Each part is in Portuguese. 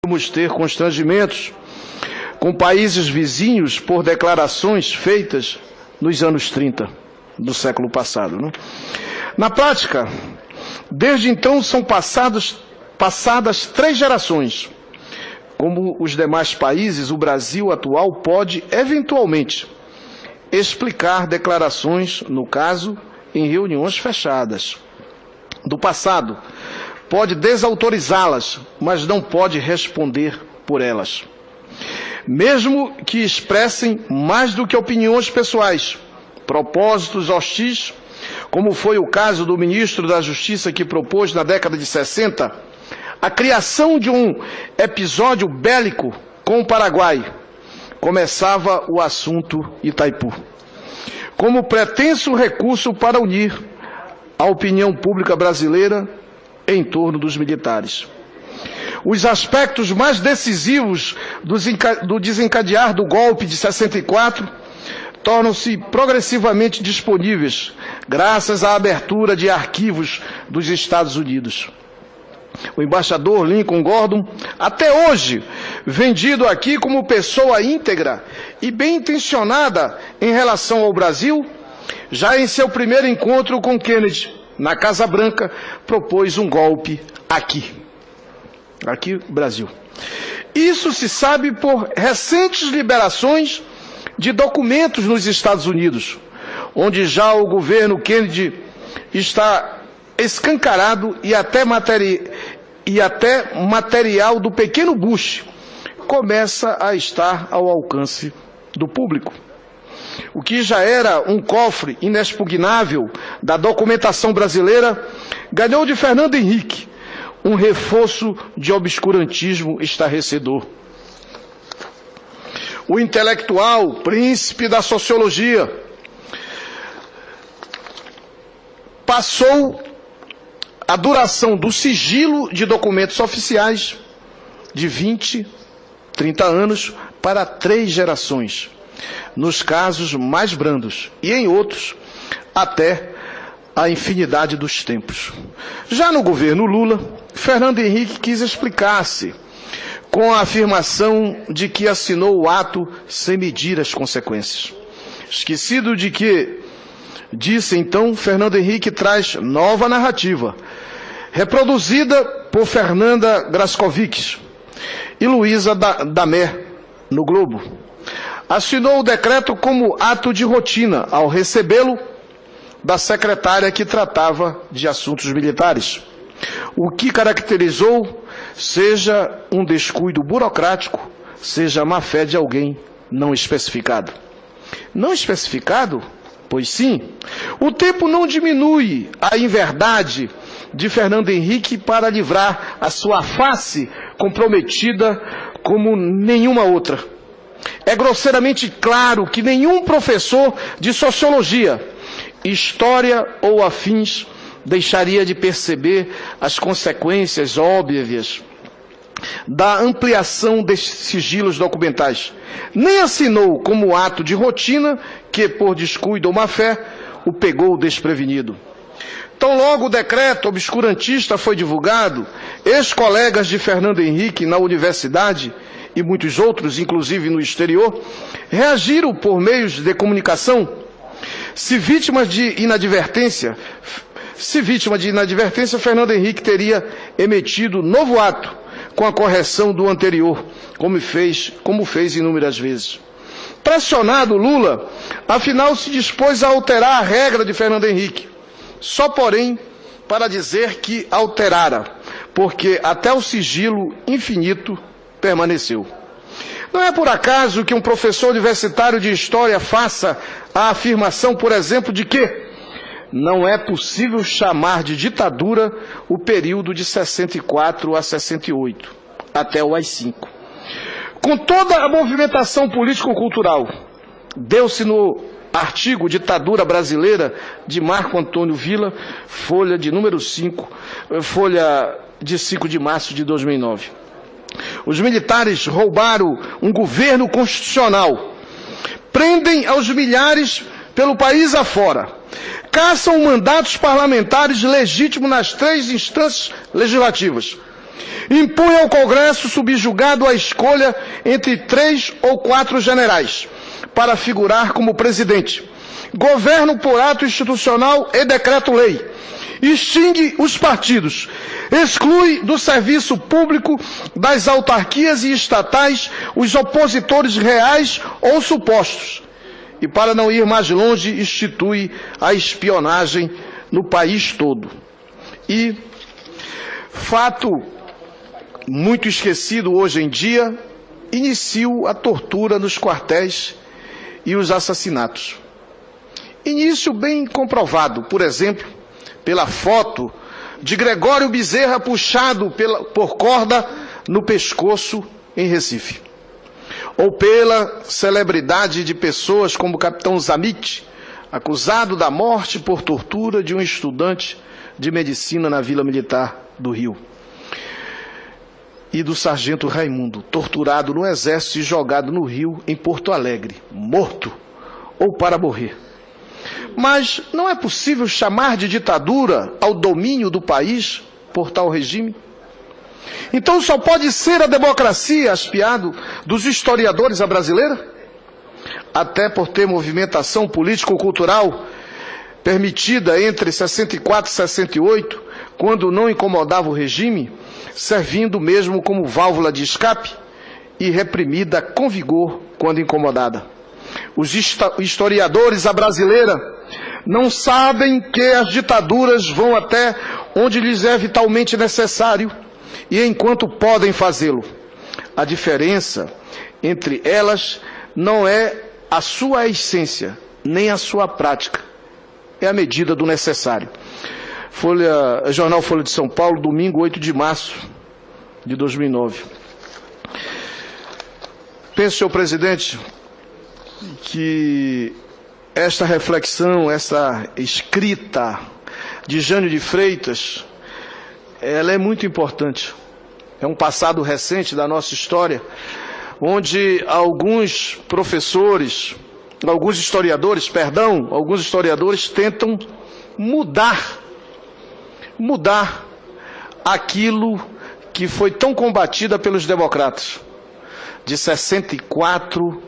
Vamos ter constrangimentos com países vizinhos por declarações feitas nos anos 30 do século passado, né? Na prática, desde então são passadas 3 gerações. Como os demais países, o Brasil atual pode, eventualmente, explicar declarações, no caso, em reuniões fechadas. Do passado, pode desautorizá-las, mas não pode responder por elas. Mesmo que expressem mais do que opiniões pessoais, propósitos hostis, como foi o caso do ministro da Justiça que propôs na década de 60 a criação de um episódio bélico com o Paraguai, começava o assunto Itaipu, como pretenso recurso para unir a opinião pública brasileira em torno dos militares. Os aspectos mais decisivos do desencadear do golpe de 64 tornam-se progressivamente disponíveis, graças à abertura de arquivos dos Estados Unidos. O embaixador Lincoln Gordon, até hoje, vendido aqui como pessoa íntegra e bem intencionada em relação ao Brasil, já em seu primeiro encontro com Kennedy, na Casa Branca, propôs um golpe aqui, Brasil. Isso se sabe por recentes liberações de documentos nos Estados Unidos, onde já o governo Kennedy está escancarado e até material do pequeno Bush começa a estar ao alcance do público. O que já era um cofre inexpugnável da documentação brasileira, ganhou de Fernando Henrique um reforço de obscurantismo estarrecedor. O intelectual, príncipe da sociologia, passou a duração do sigilo de documentos oficiais de 20, 30 anos para 3 gerações, nos casos mais brandos, e em outros, até a infinidade dos tempos. Já no governo Lula, Fernando Henrique quis explicar-se com a afirmação de que assinou o ato sem medir as consequências. Esquecido de que disse então, Fernando Henrique traz nova narrativa, reproduzida por Fernanda Grascovics e Luísa Damé, no Globo. Assinou o decreto como ato de rotina, ao recebê-lo da secretária que tratava de assuntos militares. O que caracterizou, seja um descuido burocrático, seja a má-fé de alguém não especificado. Não especificado? Pois sim, o tempo não diminui a inverdade de Fernando Henrique para livrar a sua face comprometida como nenhuma outra. É grosseiramente claro que nenhum professor de sociologia, história ou afins deixaria de perceber as consequências óbvias da ampliação desses sigilos documentais. Nem assinou como ato de rotina que, por descuido ou má-fé, o pegou desprevenido. Tão logo o decreto obscurantista foi divulgado, ex-colegas de Fernando Henrique na universidade e muitos outros, inclusive no exterior, reagiram por meios de comunicação. Se vítima de inadvertência, Fernando Henrique teria emitido novo ato com a correção do anterior, como fez inúmeras vezes. Pressionado, Lula, afinal, se dispôs a alterar a regra de Fernando Henrique, só porém para dizer que alterara, porque até o sigilo infinito permaneceu. Não é por acaso que um professor universitário de história faça a afirmação, por exemplo, de que não é possível chamar de ditadura o período de 64 a 68, até o AI-5. Com toda a movimentação político-cultural, deu-se no artigo Ditadura Brasileira, de Marco Antônio Villa, folha de 5 de março de 2009. Os militares roubaram um governo constitucional, prendem aos milhares pelo país afora, caçam mandatos parlamentares legítimos nas 3 instâncias legislativas, Impõe ao Congresso subjugado a escolha entre 3 ou 4 generais para figurar como presidente. Governo por ato institucional e decreto-lei. Extingue os partidos. Exclui do serviço público, das autarquias e estatais, os opositores reais ou supostos. E, para não ir mais longe, institui a espionagem no país todo. E, fato muito esquecido hoje em dia, inicia a tortura nos quartéis e os assassinatos. Início bem comprovado, por exemplo, pela foto de Gregório Bezerra puxado por corda no pescoço em Recife. Ou pela celebridade de pessoas como o capitão Zamit, acusado da morte por tortura de um estudante de medicina na Vila Militar do Rio. E do sargento Raimundo, torturado no exército e jogado no rio em Porto Alegre, morto ou para morrer. Mas não é possível chamar de ditadura ao domínio do país por tal regime? Então só pode ser a democracia, aspiado dos historiadores a brasileira? Até por ter movimentação político-cultural permitida entre 64 e 68, quando não incomodava o regime, servindo mesmo como válvula de escape, e reprimida com vigor quando incomodada. Os historiadores à brasileira não sabem que as ditaduras vão até onde lhes é vitalmente necessário e enquanto podem fazê-lo. A diferença entre elas não é a sua essência, nem a sua prática. É a medida do necessário. Jornal Folha de São Paulo, domingo 8 de março de 2009. Penso, senhor presidente, que esta reflexão, essa escrita de Jânio de Freitas, ela é muito importante. É um passado recente da nossa história, onde alguns professores, alguns historiadores tentam mudar aquilo que foi tão combatida pelos democratas. De 64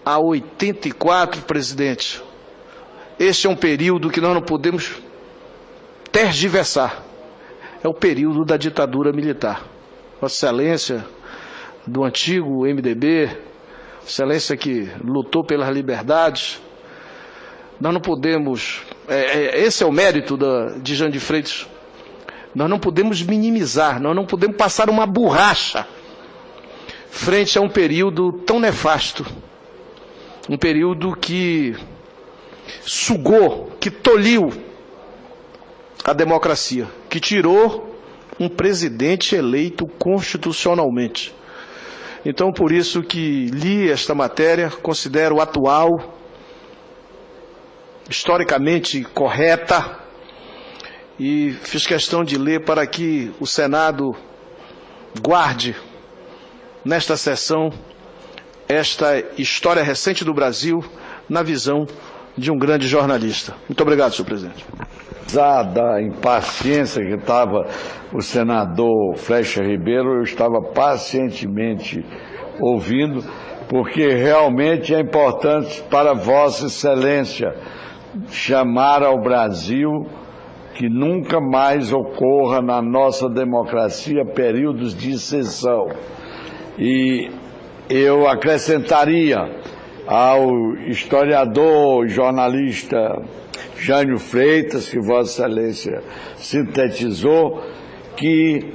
a 84, presidente. Este é um período que nós não podemos tergiversar. É o período da ditadura militar. Vossa Excelência, do antigo MDB, Excelência que lutou pelas liberdades. Nós não podemos, esse é o mérito de Jânio de Freitas, nós não podemos minimizar, nós não podemos passar uma borracha frente a um período tão nefasto, um período que sugou, que tolhiu a democracia, que tirou um presidente eleito constitucionalmente. Então, por isso que li esta matéria, considero atual, historicamente correta, e fiz questão de ler para que o Senado guarde, nesta sessão, esta história recente do Brasil, na visão de um grande jornalista. Muito obrigado, senhor presidente. Da impaciência que estava o senador Flecha Ribeiro, eu estava pacientemente ouvindo, porque realmente é importante para Vossa Excelência chamar ao Brasil que nunca mais ocorra na nossa democracia períodos de exceção. E eu acrescentaria ao historiador, jornalista Jânio Freitas, que Vossa Excelência sintetizou, que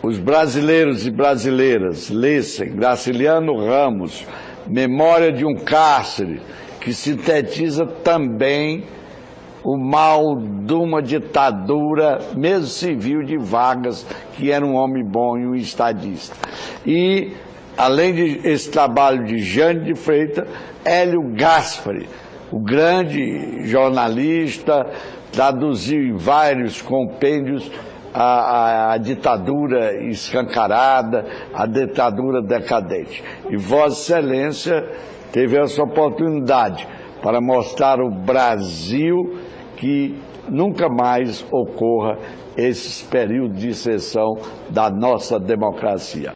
os brasileiros e brasileiras lessem Graciliano Ramos, Memória de um Cárcere, que sintetiza também o mal de uma ditadura, mesmo civil, de Vargas, que era um homem bom e um estadista. E, além desse trabalho de Jânio de Freitas, Hélio Gaspari, o grande jornalista, traduziu em vários compêndios a ditadura escancarada, a ditadura decadente. E Vossa Excelência teve essa oportunidade para mostrar ao Brasil que nunca mais ocorra esses períodos de sessão da nossa democracia.